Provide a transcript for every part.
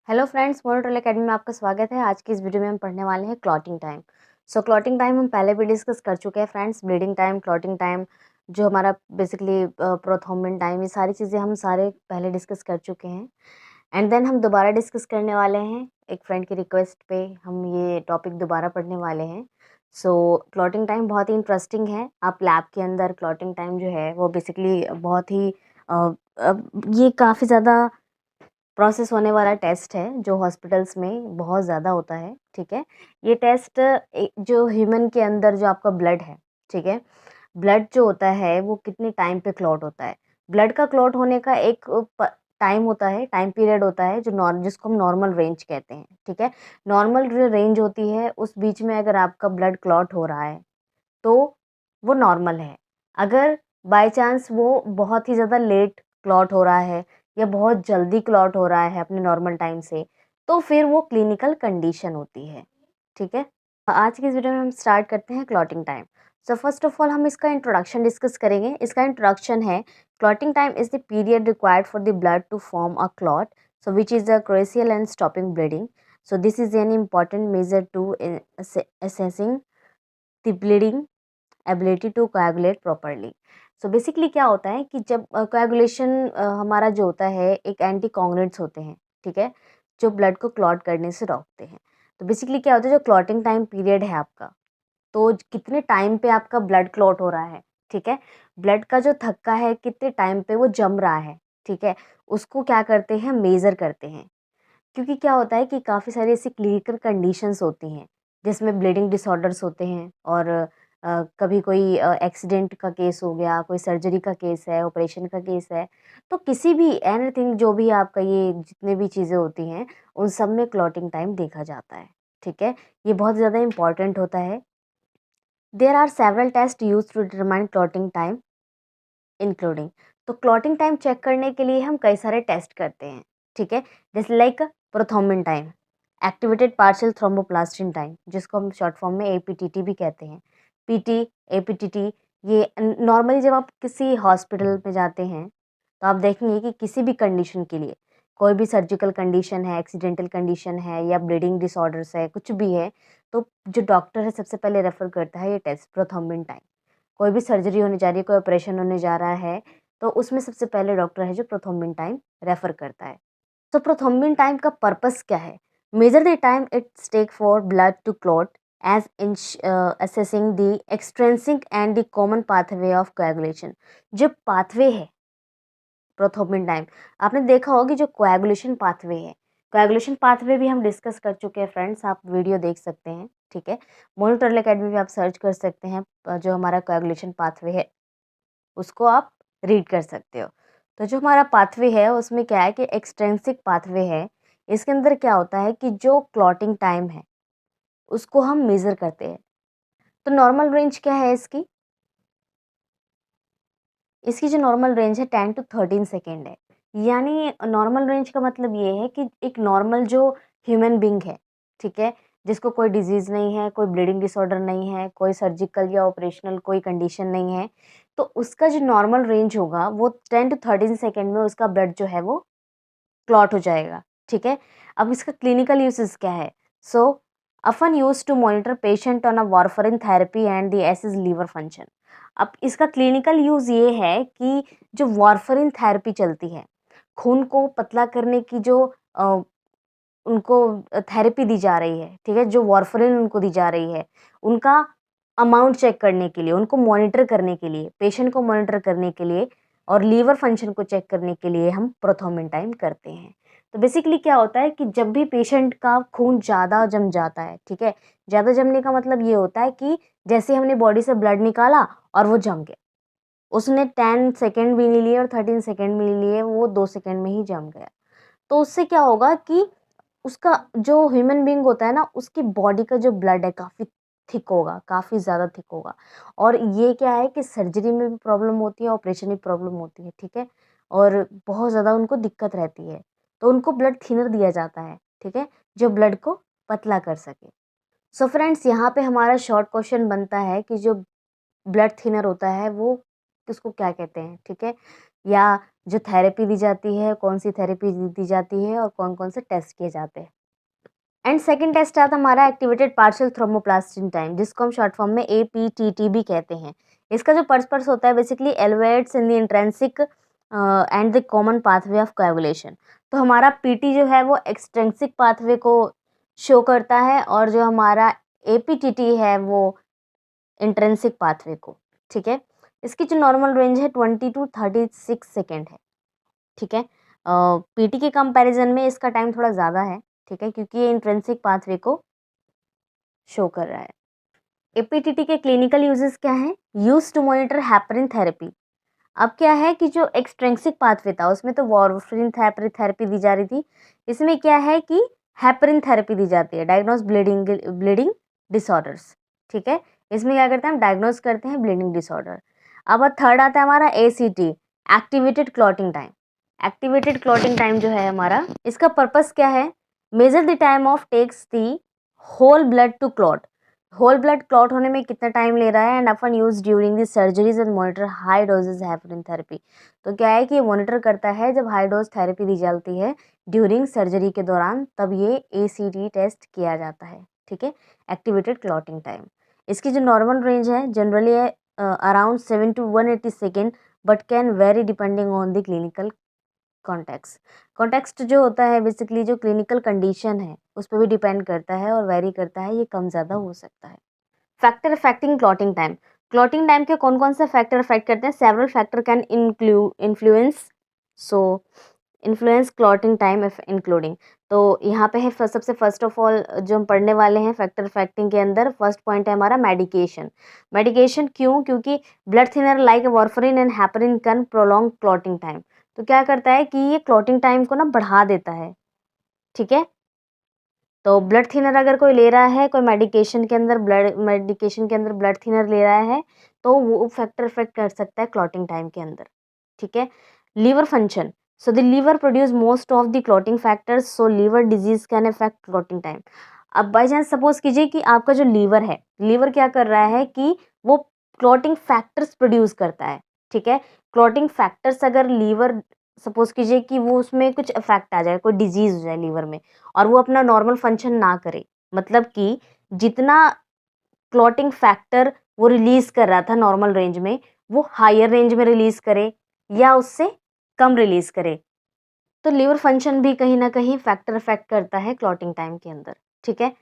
Hello friends, मोनोटोल academy में आपका स्वागत है। आज की इस वीडियो में हम पढ़ने वाले हैं क्लॉटिंग टाइम। क्लॉटिंग टाइम हम पहले भी डिस्कस कर चुके हैं friends. Bleeding time, clotting time, जो हमारा बेसिकली प्रोथ्रोम्बिन टाइम, ये सारी चीज़ें हम सारे पहले डिस्कस कर चुके हैं। एंड देन हम दोबारा डिस्कस करने वाले हैं। एक फ्रेंड की रिक्वेस्ट पे हम ये टॉपिक दोबारा पढ़ने वाले हैं। क्लॉटिंग टाइम बहुत ही इंटरेस्टिंग है। आप लैब के अंदर क्लॉटिंग टाइम जो है वो बेसिकली बहुत ही ये काफ़ी ज़्यादा प्रोसेस होने वाला टेस्ट है जो हॉस्पिटल्स में बहुत ज़्यादा होता है, ठीक है। ये टेस्ट जो ह्यूमन के अंदर जो आपका ब्लड है, ठीक है, ब्लड जो होता है वो कितने टाइम पे क्लॉट होता है। ब्लड का क्लॉट होने का एक टाइम होता है, टाइम पीरियड होता है, जो जिसको हम नॉर्मल रेंज कहते हैं, ठीक है। नॉर्मल जो रेंज होती है उस बीच में अगर आपका ब्लड क्लॉट हो रहा है तो वो नॉर्मल है। अगर बाय चांस वो बहुत ही ज़्यादा लेट क्लॉट हो रहा है या बहुत जल्दी क्लॉट हो रहा है अपने नॉर्मल टाइम से, तो फिर वो क्लिनिकल कंडीशन होती है, ठीक है। आज की इस वीडियो में हम स्टार्ट करते हैं clotting time. First of all हम इसका इंट्रोडक्शन डिस्कस करेंगे। इसका इंट्रोडक्शन है, clotting time is the period required for the blood to form a clot, which is the crucial and stopping bleeding. This is an important measure to assessing the bleeding ability to coagulate properly. Basically क्या होता है कि जब coagulation हमारा जो होता है, एक एंटी कोगुलेंट्स होते हैं, ठीक है, जो ब्लड को क्लॉट करने से रोकते हैं। तो बेसिकली क्या होता है, जो क्लॉटिंग टाइम पीरियड है आपका, तो कितने टाइम पे आपका ब्लड क्लॉट हो रहा है, ठीक है, ब्लड का जो थक्का है कितने टाइम पे वो जम रहा है, ठीक है, उसको क्या करते हैं, मेज़र करते हैं। क्योंकि क्या होता है कि काफ़ी सारी ऐसी क्लिनिकल कंडीशंस होती हैं जिसमें ब्लीडिंग डिसऑर्डर्स होते हैं, और कभी कोई एक्सीडेंट का केस हो गया, कोई सर्जरी का केस है, ऑपरेशन का केस है, तो किसी भी एनीथिंग जो भी आपका ये जितने भी चीज़ें होती हैं उन सब में क्लॉटिंग टाइम देखा जाता है, ठीक है। ये बहुत ज़्यादा इंपॉर्टेंट होता है। There are several test use to determine clotting time including. तो क्लॉटिंग टाइम चेक करने के लिए हम कई सारे टेस्ट करते हैं, ठीक है, जैसे like prothrombin time, activated partial thromboplastin time, जिसको हम शॉर्ट फॉर्म में एपीटीटी भी कहते हैं। पीटी, एपीटीटी, ये नॉर्मली जब आप किसी हॉस्पिटल में जाते हैं तो आप देखेंगे कि किसी भी कंडीशन के लिए, कोई भी सर्जिकल कंडीशन है, एक्सीडेंटल कंडीशन है या ब्लीडिंग डिसऑर्डर्स है, कुछ भी है, तो जो डॉक्टर है सबसे पहले रेफर करता है ये टेस्ट प्रोथ्रोम्बिन टाइम। कोई भी सर्जरी होने जा रही है, कोई ऑपरेशन होने जा रहा है, तो उसमें सबसे पहले डॉक्टर है जो प्रोथ्रोम्बिन टाइम रेफर करता है। प्रोथ्रोम्बिन टाइम का पर्पस क्या है? Measure the time it's take for blood to clot as in assessing the extrinsic and the common pathway of coagulation. जो पाथवे है प्रोथ्रोम्बिन टाइम, आपने देखा होगा कि जो कोएगुलेशन पाथवे है, कोएगुलेशन पाथवे भी हम डिस्कस कर चुके हैं फ्रेंड्स, आप वीडियो देख सकते हैं, ठीक है। मोनोटोल एकेडमी पे आप सर्च कर सकते हैं, जो हमारा कोएगुलेशन पाथवे है उसको आप रीड कर सकते हो। तो जो हमारा पाथवे है उसमें क्या है कि एक्सट्रिंसिक पाथवे है। इसके अंदर क्या होता है कि जो क्लॉटिंग टाइम है उसको हम मेज़र करते हैं। तो नॉर्मल रेंज क्या है इसकी? इसकी जो नॉर्मल रेंज है 10 टू 13 सेकंड है। यानी नॉर्मल रेंज का मतलब ये है कि एक नॉर्मल जो ह्यूमन बीइंग है, ठीक है, जिसको कोई डिज़ीज़ नहीं है, कोई ब्लीडिंग डिसऑर्डर नहीं है, कोई सर्जिकल या ऑपरेशनल कोई कंडीशन नहीं है, तो उसका जो नॉर्मल रेंज होगा वो 10 टू 13 सेकंड में उसका ब्लड जो है वो क्लॉट हो जाएगा, ठीक है। अब इसका क्लिनिकल यूसेस क्या है? Often used to monitor patient on a warfarin therapy and the assess liver function. अब इसका क्लिनिकल यूज़ ये है कि जो वारफरिन थेरेपी चलती है, खून को पतला करने की जो उनको थेरेपी दी जा रही है, ठीक है, जो वारफरिन उनको दी जा रही है, उनका अमाउंट चेक करने के लिए, उनको मॉनिटर करने के लिए, पेशेंट को मॉनिटर करने के लिए और लीवर फंक्शन को चेक करने के लिए हम प्रोथ्रोम्बिन टाइम करते हैं। तो बेसिकली क्या होता है कि जब भी पेशेंट का खून ज़्यादा जम जाता है, ठीक है, ज़्यादा जमने का मतलब ये होता है कि जैसे हमने बॉडी से ब्लड निकाला और वो जम गया। उसने 10 सेकंड भी नहीं लिए और 13 सेकंड भी नहीं लिए, वो 2 सेकंड में ही जम गया। तो उससे क्या होगा कि उसका जो ह्यूमन बीइंग होता है ना, उसकी बॉडी का जो ब्लड है काफ़ी थिक होगा, काफ़ी ज़्यादा थिक होगा। और ये क्या है कि सर्जरी में भी प्रॉब्लम होती है, ऑपरेशन में प्रॉब्लम होती है, ठीक है? और बहुत ज़्यादा उनको दिक्कत रहती है, तो उनको ब्लड थिनर दिया जाता है, ठीक है? जो ब्लड को पतला कर सके। फ्रेंड्स, यहाँ पे हमारा शॉर्ट क्वेश्चन बनता है कि जो ब्लड थिनर होता है वो किसको क्या कहते हैं, ठीक है? या जो थेरेपी दी जाती है, कौन सी थेरेपी दी जाती है और कौन-कौन से टेस्ट किए जाते हैं। एंड सेकंड टेस्ट आता है हमारा एक्टिवेटेड पार्शियल थ्रोम्बोप्लास्टिन टाइम, जिसको हम शॉर्ट फॉर्म में APTT भी कहते हैं। इसका जो पर्पस होता है basically elevates in the intrinsic and the common pathway of coagulation. तो हमारा पीटी जो है वो एक्सट्रिंसिक पाथवे को शो करता है और जो हमारा APTT है वो इंट्रिंसिक पाथवे को, ठीक है। इसकी जो नॉर्मल रेंज है 20 to 36 सेकेंड है, ठीक है। पीटी के कंपैरिजन में इसका टाइम थोड़ा ज़्यादा है, ठीक है, क्योंकि ये इंट्रिंसिक पाथवे को शो कर रहा है। एपीटीटी के क्लिनिकल यूजेस क्या हैं? Use to monitor heparin therapy. अब क्या है कि जो एक्सट्रिंसिक पाथवे था उसमें तो वार्फरिन थेरेपी दी जा रही थी, इसमें क्या है कि हेपरिन थेरेपी दी जाती है, डायग्नोज ब्लीडिंग डिसऑर्डर्स, ठीक है। इसमें क्या करते हैं, हम डायग्नोज करते हैं ब्लीडिंग डिसऑर्डर। अब थर्ड आता है हमारा ACT, activated clotting time. Activated clotting time जो है हमारा, इसका पर्पस क्या है? Measure the time of takes the whole blood to clot. Whole blood clot होने में कितना टाइम ले रहा है and often use during the surgeries and monitor high doses heparin therapy. तो क्या है कि ये मॉनिटर करता है जब हाई डोज थेरेपी दी जाती है ड्यूरिंग सर्जरी के दौरान, तब ये ACT टेस्ट किया जाता है, ठीक है। एक्टिवेटेड क्लॉटिंग टाइम, इसकी जो नॉर्मल रेंज है जनरली है around 7 to 180 second, but can very depending on the clinical context. Context जो होता है बेसिकली जो क्लिनिकल कंडीशन है उस पर भी डिपेंड करता है और वेरी करता है, ये कम ज़्यादा हो सकता है। Factor affecting clotting time. Clotting time के कौन-कौन से फैक्टर अफेक्ट करते हैं? Several factor can influence so influence clotting time including. तो यहाँ पे है सबसे फर्स्ट ऑफ ऑल जो हम पढ़ने वाले हैं फैक्टर अफेक्टिंग के अंदर फर्स्ट पॉइंट है हमारा मेडिकेशन। मेडिकेशन क्यों? क्योंकि blood thinner like warfarin and heparin can prolong clotting time. तो क्या करता है कि ये क्लॉटिंग टाइम को ना बढ़ा देता है, ठीक है। तो ब्लड थिनर अगर कोई ले रहा है, कोई मेडिकेशन के अंदर ब्लड थिनर ले रहा है, तो वो फैक्टर इफेक्ट कर सकता है क्लॉटिंग टाइम के अंदर, ठीक है। Liver function, so the liver produce most of the clotting factors, so liver disease can affect clotting time. अब बाई चांस सपोज कीजिए कि आपका जो लीवर है, लीवर क्या कर रहा है कि वो क्लॉटिंग फैक्टर्स प्रोड्यूस करता है, ठीक है। क्लॉटिंग फैक्टर्स अगर लीवर सपोज कीजिए कि वो उसमें कुछ इफेक्ट आ जाए, कोई डिजीज हो जाए लीवर में और वो अपना नॉर्मल फंक्शन ना करे, मतलब कि जितना क्लॉटिंग फैक्टर वो रिलीज कर रहा था नॉर्मल रेंज में, वो हायर रेंज में रिलीज करे या उससे कम रिलीज करे, तो लीवर फंक्शन भी कहीं ना कहीं फैक्टर इफेक्ट करता है क्लॉटिंग टाइम के अंदर, ठीक है।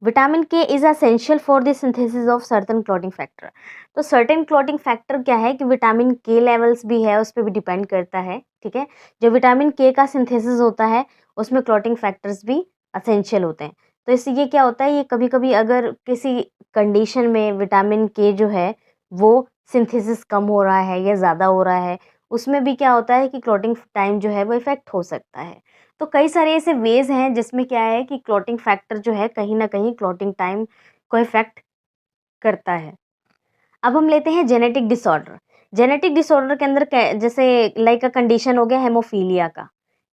विटामिन के is essential for the synthesis of certain clotting factor. तो सर्टेन क्लॉटिंग फैक्टर क्या है कि विटामिन के लेवल्स भी है, उस पर भी डिपेंड करता है, ठीक है। जो विटामिन के का सिंथेसिस होता है उसमें क्लॉटिंग फैक्टर्स भी असेंशियल होते हैं। तो इससे ये क्या होता है, ये कभी कभी अगर किसी कंडीशन में विटामिन के जो है वो सिंथेसिस कम हो रहा है या ज़्यादा हो रहा है, उसमें भी क्या होता है कि क्लॉटिंग टाइम जो है वो इफ़ेक्ट हो सकता है। तो कई सारे ऐसे वेज़ हैं जिसमें क्या है कि क्लॉटिंग फैक्टर जो है कहीं न कहीं क्लॉटिंग टाइम को इफ़ेक्ट करता है। अब हम लेते हैं जेनेटिक डिसऑर्डर। जेनेटिक डिसऑर्डर के अंदर जैसे लाइक अ कंडीशन हो गया हेमोफीलिया का,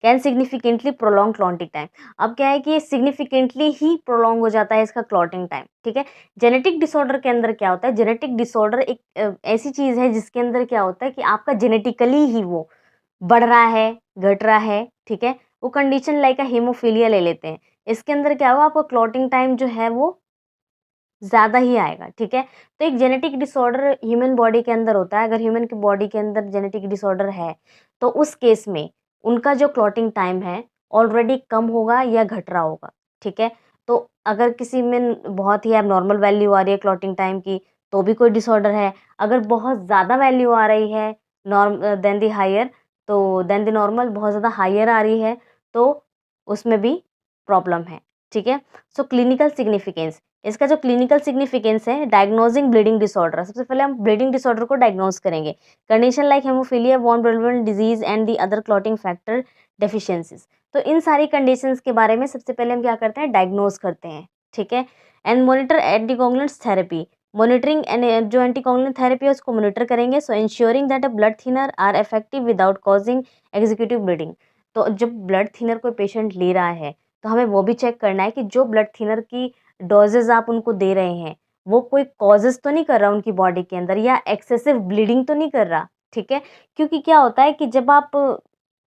can significantly prolong clotting time. अब क्या है कि ये सिग्निफिकेंटली ही प्रोलॉन्ग हो जाता है इसका क्लॉटिंग टाइम, ठीक है। जेनेटिक डिसऑर्डर के अंदर क्या होता है, जेनेटिक डिसऑर्डर एक ऐसी चीज़ है जिसके अंदर क्या होता है कि आपका जेनेटिकली ही वो बढ़ रहा है, घट रहा है, ठीक है। वो कंडीशन लाइक अ हीमोफीलिया ले लेते हैं। इसके अंदर क्या होगा, आपका क्लॉटिंग टाइम जो है वो ज़्यादा ही आएगा, ठीक है। तो एक जेनेटिक डिसऑर्डर ह्यूमन बॉडी के अंदर होता है, अगर ह्यूमन की बॉडी के अंदर जेनेटिक डिसऑर्डर है, तो उस केस में उनका जो क्लॉटिंग टाइम है ऑलरेडी कम होगा या घट रहा होगा, ठीक है। तो अगर किसी में बहुत ही एबनॉर्मल वैल्यू आ रही है क्लॉटिंग टाइम की, तो भी कोई डिसऑर्डर है। अगर बहुत ज़्यादा वैल्यू आ रही है देन द हायर, तो देन द नॉर्मल बहुत ज़्यादा हायर आ रही है, तो उसमें भी प्रॉब्लम है, ठीक है। सो क्लिनिकल सिग्निफिकेंस, इसका जो क्लिनिकल सिग्निफिकेंस है, डायग्नोजिंग ब्लीडिंग डिसऑर्डर। सबसे पहले हम ब्लीडिंग डिसऑर्डर को डायग्नोज करेंगे। कंडीशन लाइक हेमोफीलिया, वॉन ब्रेलवेल disease and the other clotting factor deficiencies. तो इन सारी कंडीशंस के बारे में सबसे पहले हम क्या करते हैं, डायग्नोज करते हैं, ठीक है। And monitor anticoagulants therapy, monitoring and जो एंटीकोगुलेंट थेरेपी है उसको मॉनिटर करेंगे। So ensuring that a blood thinner are effective without causing excessive bleeding. तो जब ब्लड थिनर कोई पेशेंट ले रहा है तो हमें वो भी चेक करना है कि जो ब्लड थिनर की डोजेज़ आप उनको दे रहे हैं, वो कोई कॉजेज़ तो नहीं कर रहा उनकी बॉडी के अंदर या एक्सेसिव ब्लीडिंग तो नहीं कर रहा, ठीक है? क्योंकि क्या होता है कि जब आप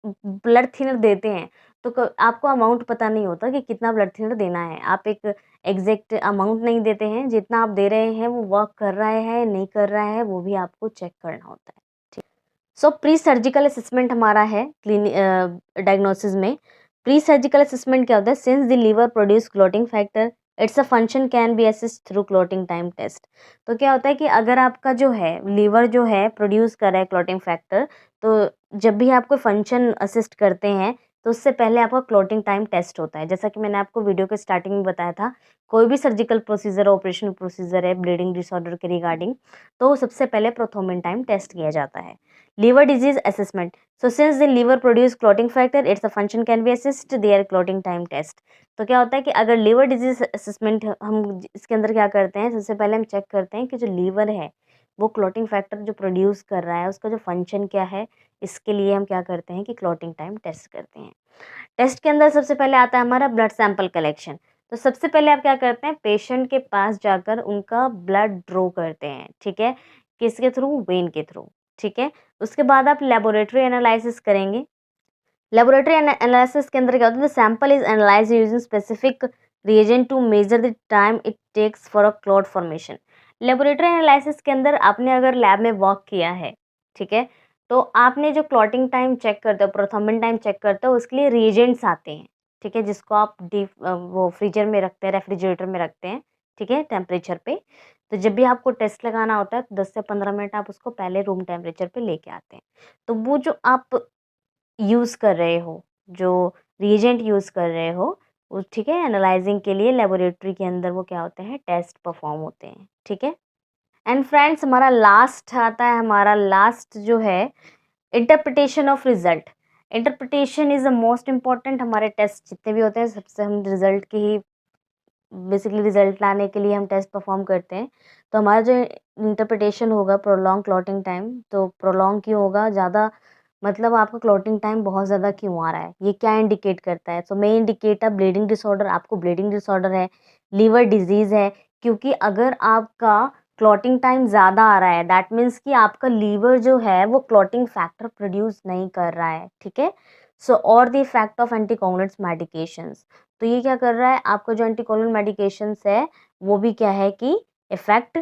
ब्लड थिनर देते हैं, तो क आपको अमाउंट पता नहीं होता कि कितना ब्लड थिनर देना है। आप एक एग्ज़ैक्ट अमाउंट नहीं देते हैं, जितना आप दे रहे हैं वो वर्क कर रहा है, नहीं कर रहा है, वो भी आपको चेक करना होता है। ठीक। सो प्री सर्जिकल असेसमेंट हमारा है डायग्नोसिस में। प्री सर्जिकल असेसमेंट क्या होता है? Since the liver produce clotting factor, it's a function can be assessed through clotting time test. तो क्या होता है कि अगर आपका जो है लीवर जो है प्रोड्यूस कर रहा है क्लॉटिंग फैक्टर, तो जब भी आप कोई फंक्शन असिस्ट करते हैं, तो उससे पहले आपका क्लॉटिंग टाइम टेस्ट होता है। जैसा कि मैंने आपको वीडियो के स्टार्टिंग में बताया था, कोई भी सर्जिकल प्रोसीजर, ऑपरेशन प्रोसीजर है ब्लीडिंग डिसऑर्डर के रिगार्डिंग, तो सबसे पहले प्रोथ्रोम्बिन टाइम टेस्ट किया जाता है। Liver disease assessment. So since the liver produce clotting factor, its a function can be assessed their clotting time test. तो क्या होता है कि अगर liver disease assessment हम इसके अंदर क्या करते हैं, सबसे पहले हम चेक करते हैं कि जो लीवर है वो क्लॉटिंग फैक्टर जो प्रोड्यूस कर रहा है उसका जो फंक्शन क्या है, इसके लिए हम क्या करते हैं कि क्लॉटिंग टाइम टेस्ट करते हैं। टेस्ट के अंदर सबसे पहले आता है हमारा ब्लड सैंपल कलेक्शन। तो सबसे पहले आप क्या करते हैं, पेशेंट के पास जाकर उनका ब्लड ड्रॉ करते हैं, ठीक है? किसके थ्रू? वेन के थ्रू, ठीक है? उसके बाद आप लेबोरेटरी एनालिसिस करेंगे। लेबोरेटरी एनालिसिस के अंदर क्या होता है? The sample is analysed using specific reagent to measure the time it takes for a clot formation. Laboratory analysis के अंदर आपने अगर लैब में वर्क किया है, ठीक है? तो आपने जो क्लॉटिंग टाइम चेक करते हो, प्रोथर्मिन टाइम चेक करते हो, उसके लिए रिएजेंट्स आते हैं, ठीक है? जिसको आप वो फ्रीजर में रखते हैं, रेफ्रिजरेटर में रखते हैं, ठीक है? टेम्परेचर पे। तो जब भी आपको टेस्ट लगाना होता है, तो 10 से 15 मिनट आप उसको पहले रूम टेम्परेचर पे लेके आते हैं। तो वो जो आप यूज़ कर रहे हो, जो रिएजेंट यूज़ कर रहे हो, वो ठीक है, एनालाइज़िंग के लिए लेबोरेटरी के अंदर वो क्या होते हैं, टेस्ट परफ़ॉर्म होते हैं, ठीक है? एंड फ्रेंड्स हमारा लास्ट आता है, हमारा लास्ट जो है interpretation of result. Interpretation is the most important. हमारे टेस्ट जितने भी होते हैं, सबसे हम रिज़ल्ट की ही बेसिकली रिज़ल्ट लाने के लिए हम टेस्ट परफ़ॉर्म करते हैं। तो हमारा जो इंटरप्रिटेशन होगा प्रोलॉन्ग क्लॉटिंग टाइम, तो प्रोलॉन्ग क्यों होगा ज़्यादा, मतलब आपका क्लॉटिंग टाइम बहुत ज़्यादा क्यों आ रहा है, ये क्या इंडिकेट करता है? सो मे इंडिकेट अ ब्लीडिंग डिसऑर्डर, आपको ब्लीडिंग डिसऑर्डर है, लीवर डिजीज़ है, क्योंकि अगर आपका क्लॉटिंग टाइम ज़्यादा आ रहा है, दैट मीन्स कि आपका लीवर जो है वो क्लॉटिंग फैक्टर प्रोड्यूस नहीं कर रहा है, ठीक है? सो और the effect of anticoagulants medications, तो ये क्या कर रहा है, आपका जो एंटीकोगुलेंट मेडिकेशंस है वो भी क्या है कि इफेक्ट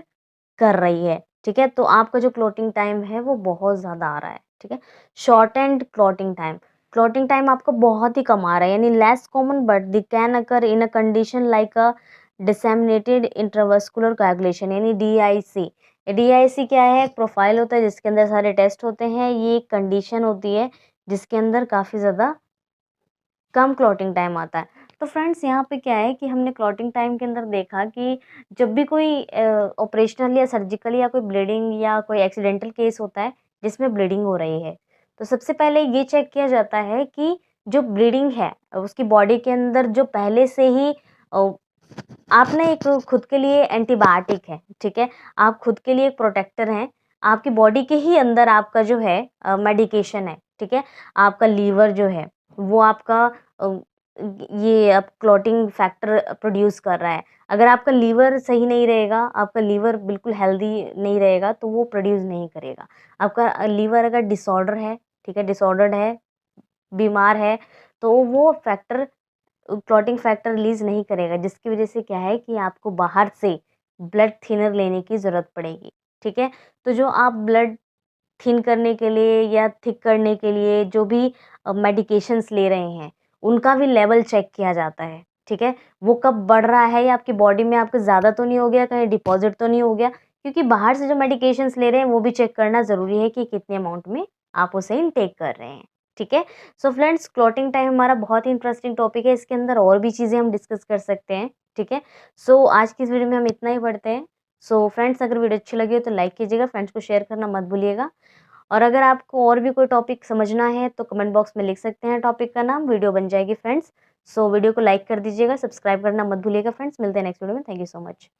कर रही है, ठीक है? तो आपका जो क्लॉटिंग टाइम है वो बहुत ज़्यादा आ रहा है, ठीक है? Shortened clotting time, clotting time आपका बहुत ही कम आ रहा है, यानी less common but they can occur in a condition like a disseminated intravascular coagulation, यानी डीआईसी। डीआईसी क्या है? एक प्रोफाइल होता है जिसके अंदर सारे टेस्ट होते हैं। ये एक कंडीशन होती है जिसके अंदर काफ़ी ज़्यादा कम क्लॉटिंग टाइम आता है। तो फ्रेंड्स यहाँ पे क्या है कि हमने क्लॉटिंग टाइम के अंदर देखा कि जब भी कोई ऑपरेशनल या सर्जिकल या कोई ब्लीडिंग या कोई एक्सीडेंटल केस होता है जिसमें ब्लीडिंग हो रही है, तो सबसे पहले ये चेक किया जाता है कि जो ब्लीडिंग है उसकी बॉडी के अंदर जो पहले से ही आपने एक खुद के लिए एंटीबायोटिक है, ठीक है? आप खुद के लिए एक प्रोटेक्टर हैं, आपकी बॉडी के ही अंदर आपका जो है मेडिकेशन है, ठीक है? आपका लीवर जो है वो आपका अ, ये अब क्लॉटिंग फैक्टर प्रोड्यूस कर रहा है। अगर आपका लीवर सही नहीं रहेगा, आपका लीवर बिल्कुल हेल्दी नहीं रहेगा, तो वो प्रोड्यूस नहीं करेगा। आपका लीवर अगर डिसऑर्डर है, ठीक है, डिसऑर्डर्ड है, बीमार है, तो वो फैक्टर क्लॉटिंग फैक्टर रिलीज़ नहीं करेगा, जिसकी वज़ह से क्या है कि आपको बाहर से ब्लड थिनर लेने की ज़रूरत पड़ेगी, ठीक है? तो जो आप ब्लड थिन करने के लिए या थिक करने के लिए जो भी मेडिकेशंस ले रहे हैं, उनका भी लेवल चेक किया जाता है, ठीक है? वो कब बढ़ रहा है या आपकी बॉडी में आपके ज़्यादा तो नहीं हो गया, कहीं डिपॉज़िट तो नहीं हो गया? क्योंकि बाहर से जो मेडिकेशंस ले रहे हैं, वो भी चेक करना ज़रूरी है कि कितने अमाउंट में आप उसे इनटेक कर रहे हैं, ठीक है? सो फ्रेंड्स क्लॉटिंग टाइम हमारा बहुत ही इंटरेस्टिंग टॉपिक है, इसके अंदर और भी चीज़ें हम डिस्कस कर सकते हैं, ठीक है? सो आज की इस वीडियो में हम इतना ही पढ़ते हैं। सो फ्रेंड्स अगर वीडियो अच्छी लगी हो तो लाइक कीजिएगा, फ्रेंड्स को शेयर करना मत भूलिएगा। और अगर आपको और भी कोई टॉपिक समझना है तो कमेंट बॉक्स में लिख सकते हैं टॉपिक का नाम, वीडियो बन जाएगी फ्रेंड्स। सो वीडियो को लाइक कर दीजिएगा, सब्सक्राइब करना मत भूलिएगा फ्रेंड्स। मिलते हैं नेक्स्ट वीडियो में। Thank you so much.